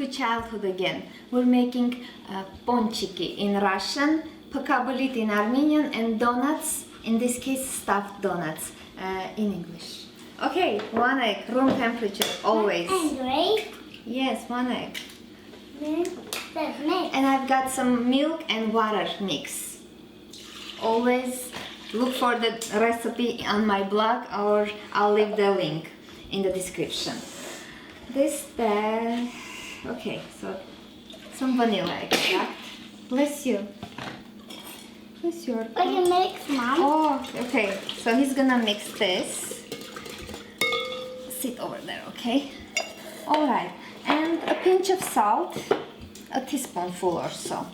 to childhood again. We're making ponchiki in Russian, pakabulit in Armenian, and donuts, in this case stuffed donuts, in English. Okay, 1 egg, room temperature, always. And right? Yes, 1 egg. That's mix. And I've got some milk and water mix. Always look for the recipe on my blog, or I'll leave the link in the description. Okay, so some vanilla extract. Bless you. Bless your. I can mix, Mom. Oh, okay. So he's gonna mix this. Sit over there, okay? All right, and a pinch of salt, a teaspoonful or so.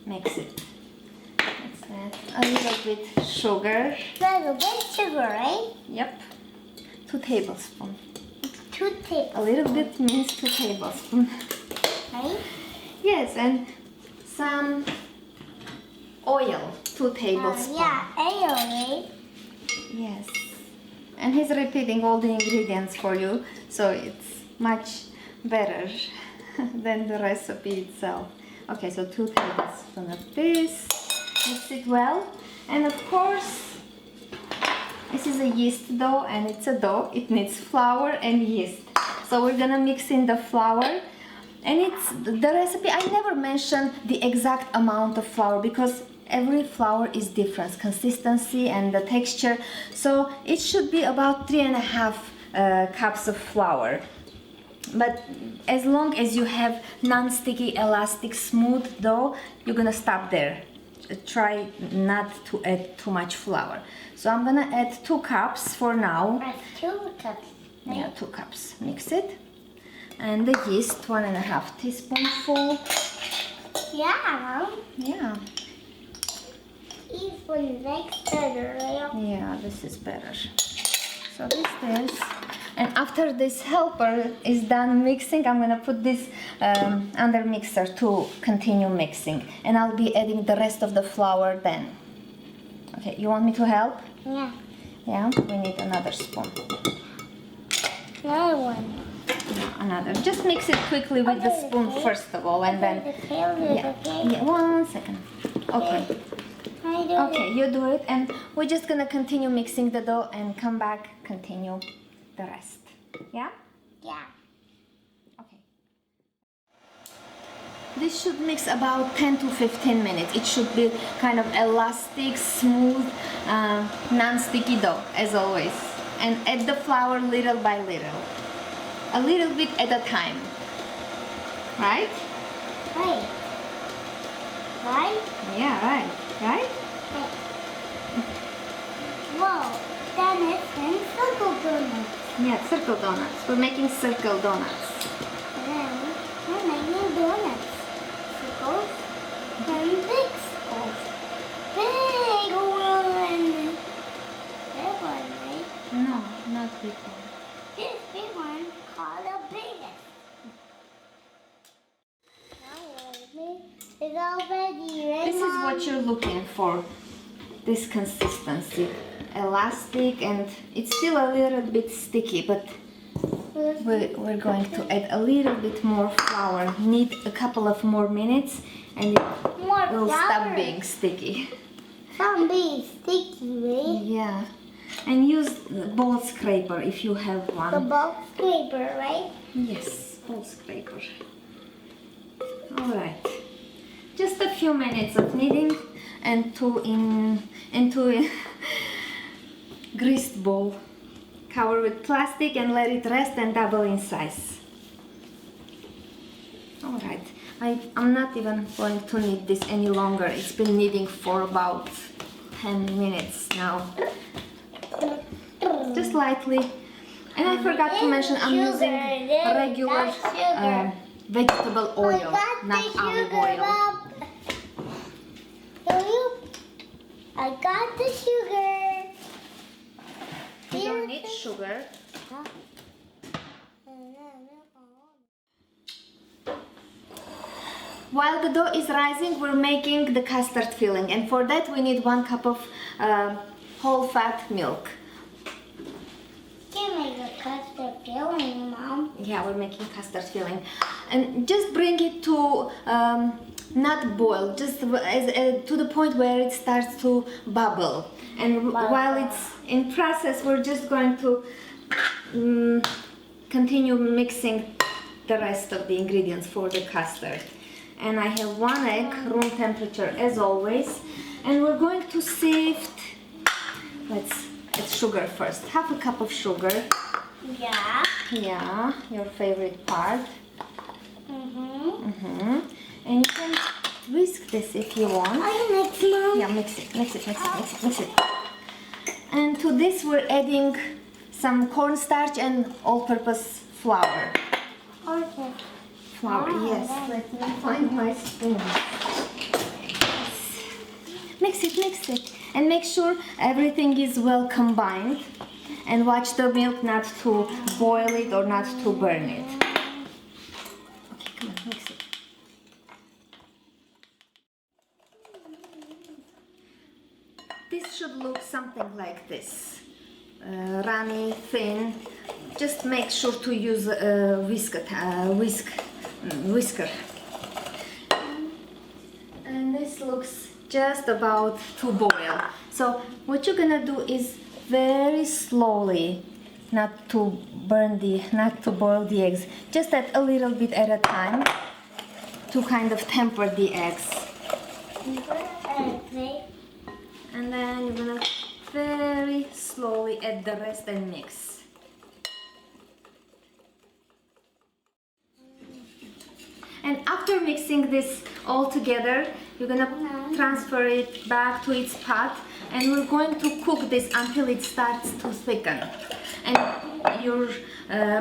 Mix it. Mix that. A little bit sugar. Little bit sugar, right? Yep. 2 tablespoons. 2 tablespoons. A little bit means 2 tablespoons. Right? Yes, and some oil, 2 tablespoons. Yeah, oil, right? Yes. And he's repeating all the ingredients for you, so it's much better than the recipe itself. Okay, so 2 tablespoons of this. Mix it well. And of course, this is a yeast dough, and it's a dough. It needs flour and yeast. So we're gonna mix in the flour. And it's the recipe, I never mentioned the exact amount of flour because every flour is different, consistency and the texture. So it should be about 3.5 cups of flour. But as long as you have non-sticky, elastic, smooth dough, you're gonna stop there. Try not to add too much flour. So I'm gonna add 2 cups for now. That's 2 cups. Right? Yeah, 2 cups. Mix it. And the yeast, 1.5 teaspoonful. Yeah, Mom. Yeah. This one makes better, right? Yeah, this is better. So this. And after this helper is done mixing, I'm gonna put this under mixer to continue mixing. And I'll be adding the rest of the flour then. Okay, you want me to help? Yeah. Yeah, we need another spoon. Another one. Another. Just mix it quickly with the spoon first of all, and then. Yeah, 1 second. Okay. Okay, you do it, and we're just gonna continue mixing the dough and come back, continue the rest. Yeah? Yeah. Okay. This should mix about 10 to 15 minutes. It should be kind of elastic, smooth, non-sticky dough, as always. And add the flour little by little. A little bit at a time. Right? Right. Right? Yeah, right. Right? Whoa, then it's in circle donuts. Yeah, circle donuts. We're making circle donuts. Then we're making donuts. Circles and big circles. Big one. Big one, right? No, not big one. This big one called the biggest. It's already ready. This is what you're looking for. This consistency. Elastic, and it's still a little bit sticky, but we're going to add a little bit more flour. Need a couple of more minutes, and it will stop being sticky. Stop being sticky, right? Yeah, and use the bowl scraper if you have one. The bowl scraper, right? Yes, bowl scraper. All right, just a few minutes of kneading and into a greased bowl. Cover with plastic and let it rest and double in size. All right, I'm not even going to knead this any longer. It's been kneading for about 10 minutes now. Just lightly. And I forgot to mention I'm using regular vegetable oil, not olive oil. I got the sugar. You don't need sugar. While the dough is rising, we're making the custard filling, and for that we need 1 cup of whole fat milk. Give me the custard filling, Mom. Yeah, we're making custard filling. And just bring it to not boil, just to the point where it starts to bubble. And while it's in process, we're just going to continue mixing the rest of the ingredients for the custard. And I have 1 egg, room temperature as always. And we're going to sift, it's sugar first. Half a cup of sugar. Yeah. Yeah, your favorite part. Mm-hmm. And you can whisk this if you want. Are you mix, Mom? Yeah, mix it. And to this we're adding some cornstarch and all-purpose flour. Okay. Flour, yes. Let me find my spoon. Mix it. And make sure everything is well combined. And watch the milk not to boil it or not to burn it. Okay, come on, mix it. This should look something like this. Runny, thin. Just make sure to use a whisker. And this looks just about to boil. So what you're gonna do is very slowly, not to boil the eggs, just add a little bit at a time to kind of temper the eggs. And then you're gonna very slowly add the rest and mix. And after mixing this all together, you're gonna transfer it back to its pot, and we're going to cook this until it starts to thicken. And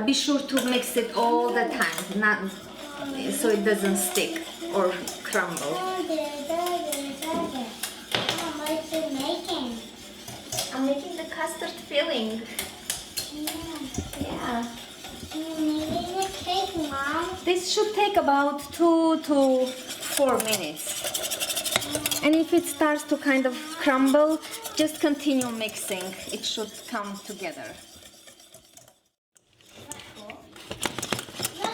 be sure to mix it all the time, not so it doesn't stick or crumble. What are you making? I'm making the custard filling. Yeah. You're making a cake, Mom. This should take about 2 to 4 minutes. And if it starts to kind of crumble, just continue mixing. It should come together.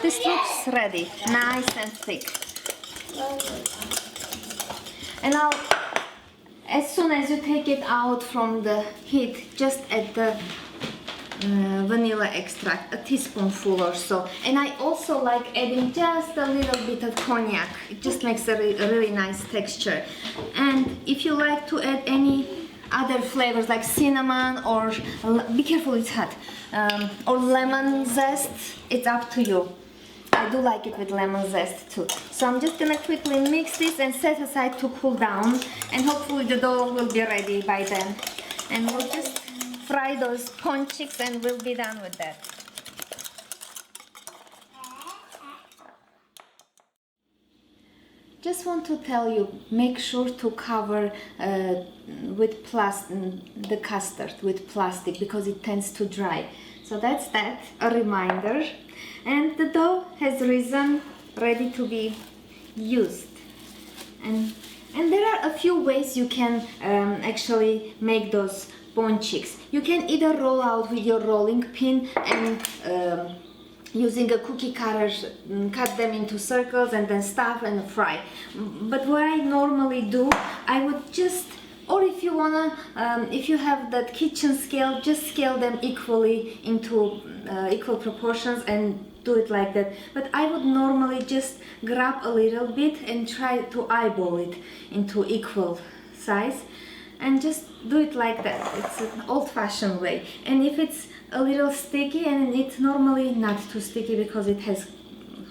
This looks ready, nice and thick. And now, as soon as you take it out from the heat, just add the vanilla extract, a teaspoonful or so. And I also like adding just a little bit of cognac. It just makes a really nice texture. And if you like to add any other flavors like cinnamon or, be careful it's hot, or lemon zest, it's up to you. I do like it with lemon zest too. So I'm just gonna quickly mix this and set aside to cool down, and hopefully the dough will be ready by then. And we'll just fry those ponchiks and we'll be done with that. Just want to tell you, make sure to cover with the custard with plastic because it tends to dry. So that's that, a reminder. And the dough has risen, ready to be used. And there are a few ways you can actually make those ponchiks. You can either roll out with your rolling pin and using a cookie cutter, cut them into circles and then stuff and fry. But what I normally do, I would just, or if you wanna, if you have that kitchen scale, just scale them equally into equal proportions and do it like that. But I would normally just grab a little bit and try to eyeball it into equal size and just do it like that. It's an old-fashioned way. And if it's a little sticky, and it's normally not too sticky because it has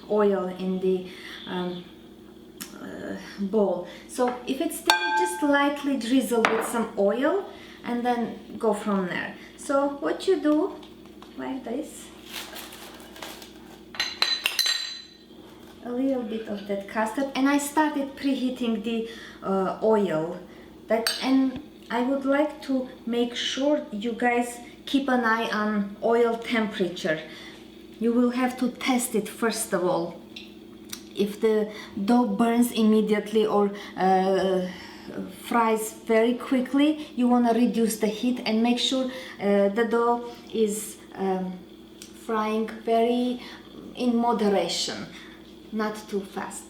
oil in the bowl. So if it's sticky, just lightly drizzle with some oil and then go from there. So what you do, like this, a little bit of that custard, and I started preheating the oil. And I would like to make sure you guys keep an eye on oil temperature. You will have to test it first of all. If the dough burns immediately or fries very quickly, you want to reduce the heat and make sure the dough is frying very in moderation, not too fast.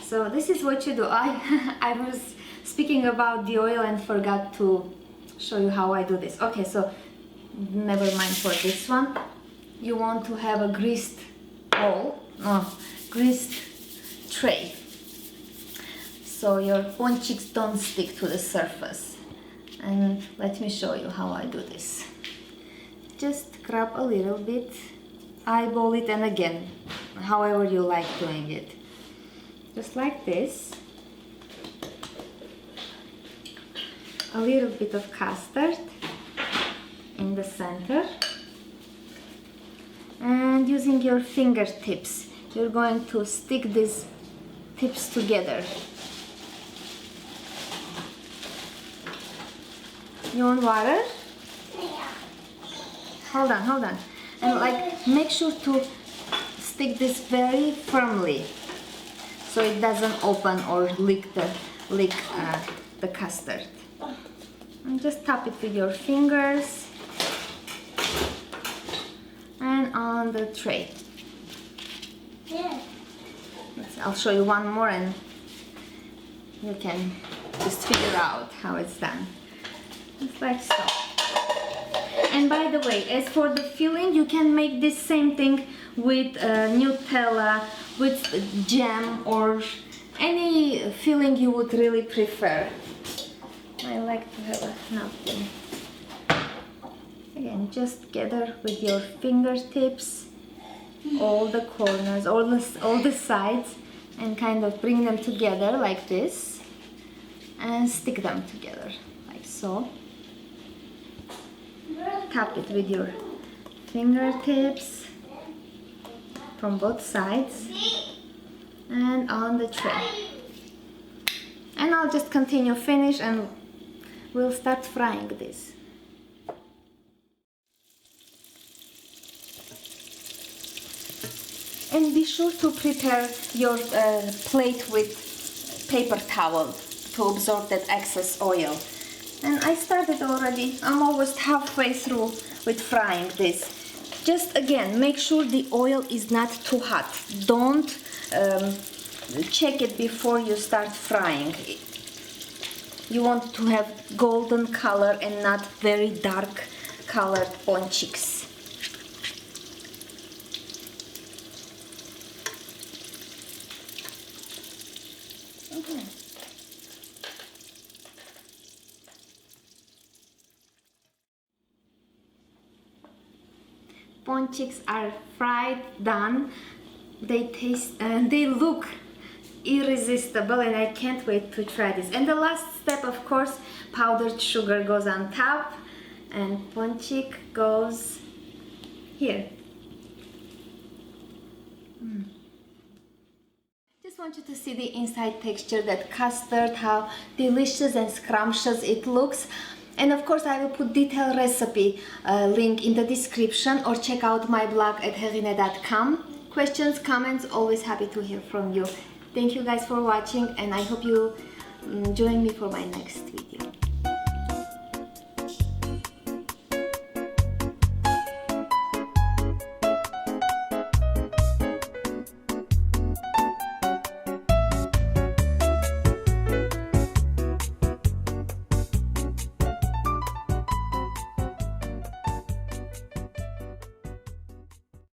So this is what you do. I was speaking about the oil and forgot to show you how I do this. Okay, so never mind for this one. You want to have a greased bowl, greased tray, so your ponchiks don't stick to the surface. And let me show you how I do this. Just grab a little bit, eyeball it, and again, however you like doing it. Just like this. A little bit of custard in the center. And using your fingertips, you're going to stick these tips together. You want water? Yeah. Hold on. And like, make sure to stick this very firmly so it doesn't open or leak the custard. And just tap it with your fingers and on the tray. Yeah. I'll show you one more and you can just figure out how it's done. Just like so. And by the way, as for the filling, you can make this same thing with Nutella, with jam, or any filling you would really prefer. I like to have a napkin. Again, just gather with your fingertips all the corners, all the sides, and kind of bring them together like this, and stick them together like so. Tap it with your fingertips from both sides and on the tray. And I'll just continue finish and we'll start frying this. And be sure to prepare your plate with paper towel to absorb that excess oil. And I started already. I'm almost halfway through with frying this. Just again, make sure the oil is not too hot. Don't check it before you start frying. You want to have golden color and not very dark colored ponchiks. Okay. Ponchiks are fried, done. They taste and they look irresistible, and I can't wait to try this. And the last step, of course, powdered sugar goes on top and ponchik goes here. Just want you to see the inside texture, that custard, how delicious and scrumptious it looks. And of course I will put detailed recipe link in the description, or check out my blog at heghineh.com. Questions, comments, always happy to hear from you. Thank you guys for watching, and I hope you join me for my next video.